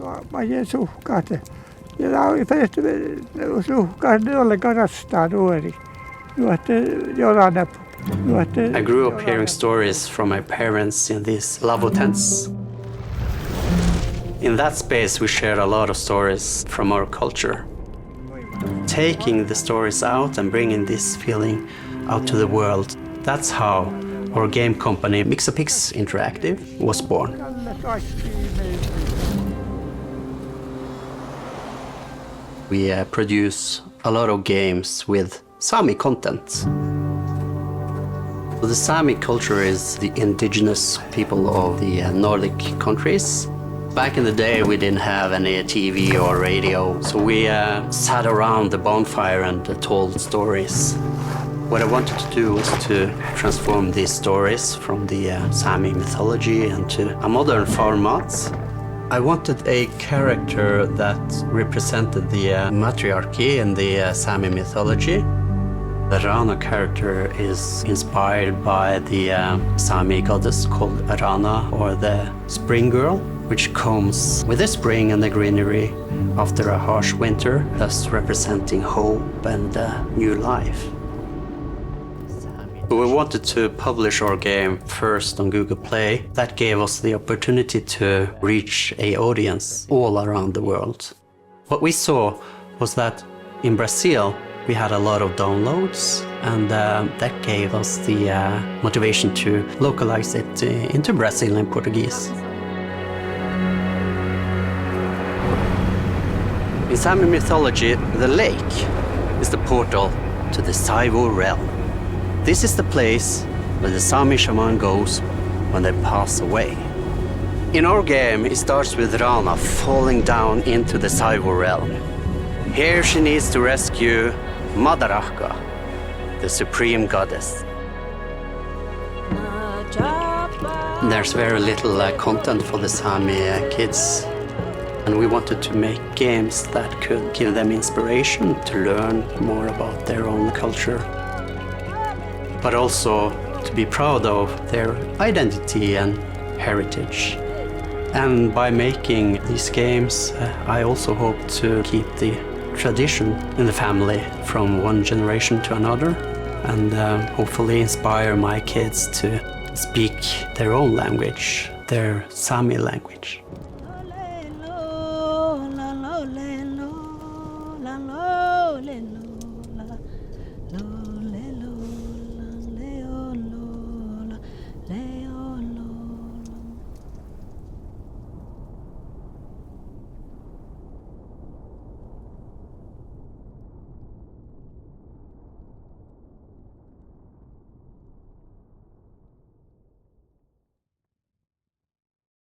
Mä suhkaat. Ja tästä suhkaat ollenkaan rastaa nuori. I grew up hearing stories from my parents in these lavvo tents. In that space, we shared a lot of stories from our culture. Taking the stories out and bringing this feeling out to the world, that's how our game company Mixopix Interactive was born. We produce a lot of games with Sami content. The Sami culture is the indigenous people of the Nordic countries. Back in the day, we didn't have any TV or radio, so we sat around the bonfire and told stories. What I wanted to do was to transform these stories from the Sami mythology into a modern format. I wanted a character that represented the matriarchy in the Sami mythology. The Rana character is inspired by the Sami goddess called Rana, or the spring girl, which comes with the spring and the greenery after a harsh winter, thus representing hope and new life. We wanted to publish our game first on Google Play. That gave us the opportunity to reach an audience all around the world. What we saw was that in Brazil, we had a lot of downloads, and that gave us the motivation to localize it into Brazilian Portuguese. In Sami mythology, the lake is the portal to the Saivo realm. This is the place where the Sami shaman goes when they pass away. In our game, it starts with Rana falling down into the Saivo realm. Here she needs to rescue Madaraka, the supreme goddess. There's very little content for the Sami kids, and we wanted to make games that could give them inspiration to learn more about their own culture, but also to be proud of their identity and heritage. And by making these games, I also hope to keep the tradition in the family from one generation to another, and hopefully inspire my kids to speak their own language, their Sami language.